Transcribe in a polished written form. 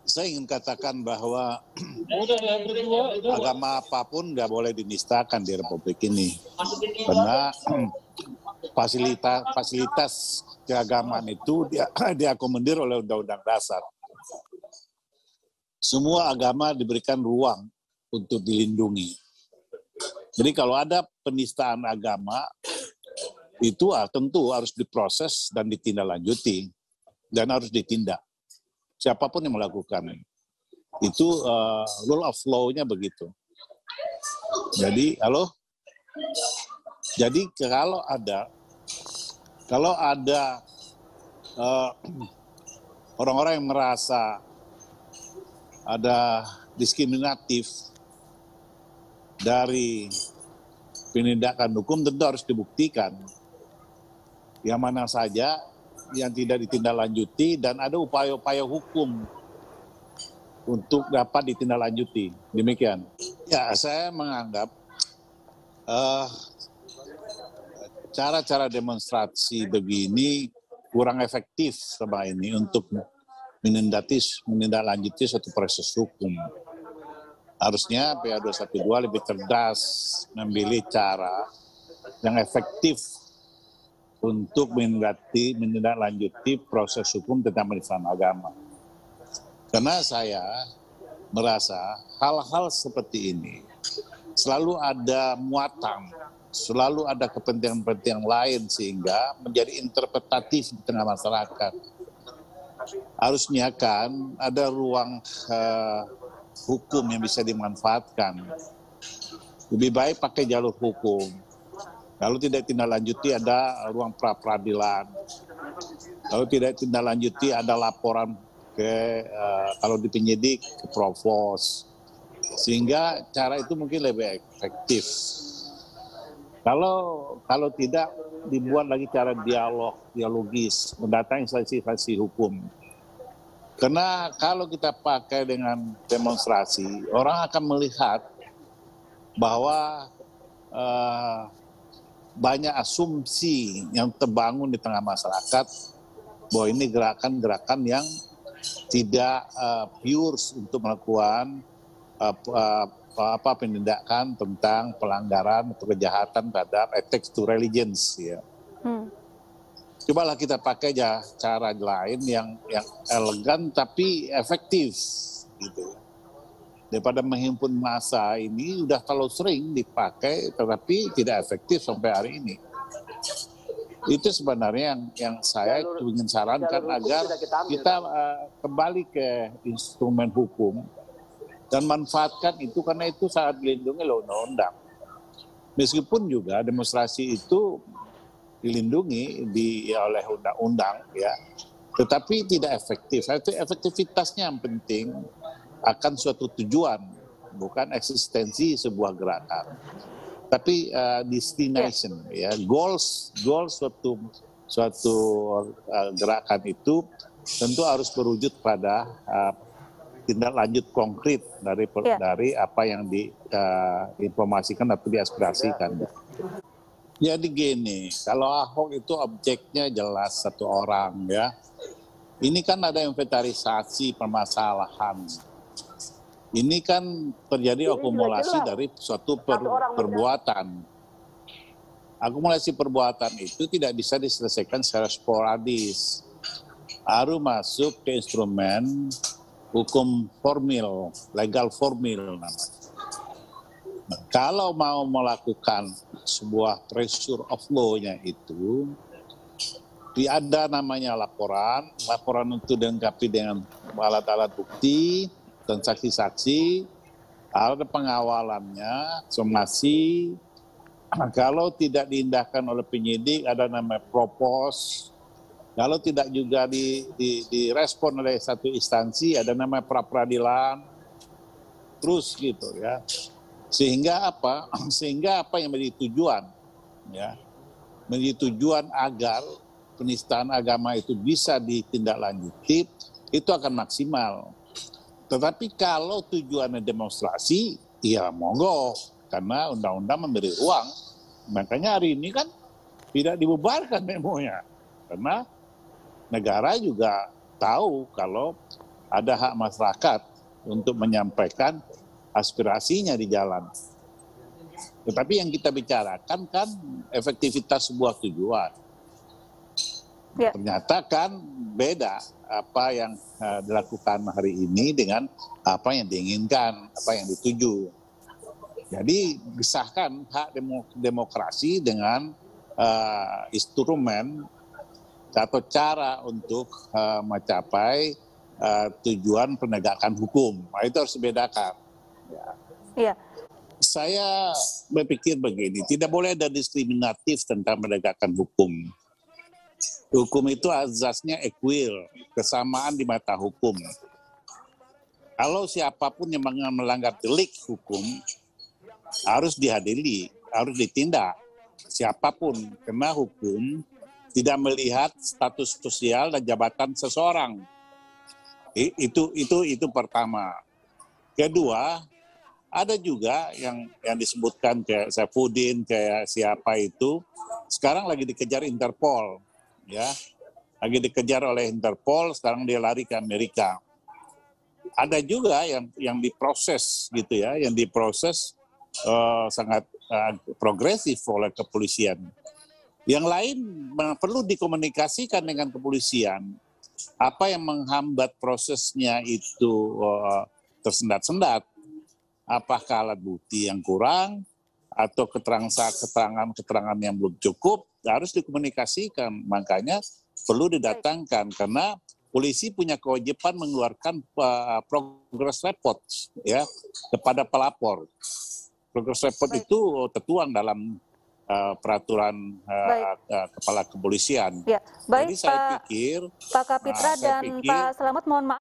Saya ingin katakan bahwa agama apapun nggak boleh dinistakan di Republik ini. Karena fasilitas keagamaan itu diakomodir oleh Undang-Undang Dasar. Semua agama diberikan ruang untuk dilindungi. Jadi kalau ada penistaan agama, itu tentu harus diproses dan ditindaklanjuti dan harus ditindak. Siapapun yang melakukan itu rule of law-nya begitu. Jadi kalau ada orang-orang yang merasa ada diskriminatif dari penindakan hukum, tentu harus dibuktikan. Yang mana saja yang tidak ditindaklanjuti dan ada upaya-upaya hukum untuk dapat ditindaklanjuti. Demikian. Ya, saya menganggap cara-cara demonstrasi begini kurang efektif selama ini untuk menindaklanjuti suatu proses hukum. Harusnya PA212 lebih cerdas memilih cara yang efektif untuk menindaklanjuti proses hukum tentang penistaan agama. Karena saya merasa hal-hal seperti ini selalu ada muatan, selalu ada kepentingan-kepentingan lain sehingga menjadi interpretatif di tengah masyarakat. Harusnya kan ada ruang hukum yang bisa dimanfaatkan. Lebih baik pakai jalur hukum. Kalau tidak tindak-lanjuti ada ruang pra-peradilan. Kalau tidak tindak-lanjuti ada laporan ke kalau di penyidik ke provos. Sehingga cara itu mungkin lebih efektif. Kalau tidak dibuat lagi cara dialogis, mendatangi instansi hukum. Karena kalau kita pakai dengan demonstrasi, orang akan melihat bahwa banyak asumsi yang terbangun di tengah masyarakat bahwa ini gerakan-gerakan yang tidak pure untuk melakukan penindakan tentang pelanggaran atau kejahatan terhadap attacks to religions. Ya. Cobalah kita pakai cara lain yang elegan tapi efektif, gitu. Daripada menghimpun massa ini udah terlalu sering dipakai tetapi tidak efektif sampai hari ini. Itu sebenarnya yang saya ingin sarankan agar kita kembali ke instrumen hukum dan manfaatkan itu karena itu sangat dilindungi oleh undang-undang. Meskipun juga demonstrasi itu dilindungi oleh undang-undang, ya, tetapi tidak efektif. Itu efektivitasnya yang penting akan suatu tujuan, bukan eksistensi sebuah gerakan, tapi destination, ya, goals suatu gerakan itu tentu harus berwujud pada tindak lanjut konkret dari apa yang diinformasikan atau diaspirasikan. Jadi gini, kalau Ahok itu objeknya jelas satu orang, ya. Ini kan ada inventarisasi permasalahan. Ini kan terjadi akumulasi dari suatu perbuatan. Akumulasi perbuatan itu tidak bisa diselesaikan secara sporadis. Harus masuk ke instrumen hukum formil, legal formil namanya. Nah, kalau mau melakukan sebuah pressure of law-nya itu, ada namanya laporan itu dilengkapi dengan alat-alat bukti dan saksi-saksi, ada pengawalannya, somasi. Kalau tidak diindahkan oleh penyidik, ada namanya propos. Kalau tidak juga direspon oleh satu instansi, ada namanya pra-peradilan. Terus gitu, ya. Sehingga apa? Sehingga apa yang menjadi tujuan, ya, menjadi tujuan agar penistaan agama itu bisa ditindaklanjuti, itu akan maksimal. Tetapi kalau tujuannya demonstrasi, ya monggo, karena undang-undang memberi ruang. Makanya hari ini kan tidak dibubarkan demonya, karena negara juga tahu kalau ada hak masyarakat untuk menyampaikan aspirasinya di jalan. Tetapi yang kita bicarakan kan efektivitas sebuah tujuan. Ya. Ternyata kan beda apa yang dilakukan hari ini dengan apa yang diinginkan, apa yang dituju. Jadi disahkan hak demokrasi dengan instrumen atau cara untuk mencapai tujuan penegakan hukum. Nah, itu harus dibedakan. Ya. Iya. Saya berpikir begini, tidak boleh ada diskriminatif tentang penegakan hukum. Hukum itu azasnya equal, kesamaan di mata hukum. Kalau siapapun yang melanggar delik hukum, harus dihadiri, harus ditindak. Siapapun, karena hukum tidak melihat status sosial dan jabatan seseorang. Itu pertama. Kedua, ada juga yang disebutkan kayak Saifuddin, kayak siapa itu, sekarang lagi dikejar Interpol, ya, lagi dikejar oleh Interpol, sekarang dia lari ke Amerika. Ada juga yang diproses gitu ya, yang diproses sangat progresif oleh kepolisian. Yang lain perlu dikomunikasikan dengan kepolisian. Apa yang menghambat prosesnya itu tersendat-sendat? Apakah alat bukti yang kurang atau keterangan yang belum cukup, harus dikomunikasikan. Makanya perlu didatangkan karena polisi punya kewajiban mengeluarkan progress report ya kepada pelapor. Progress report itu tertuang dalam peraturan kepala kepolisian. Ya, baik. Jadi saya pikir Pak Kapitra dan Pak Selamat, mohon maaf.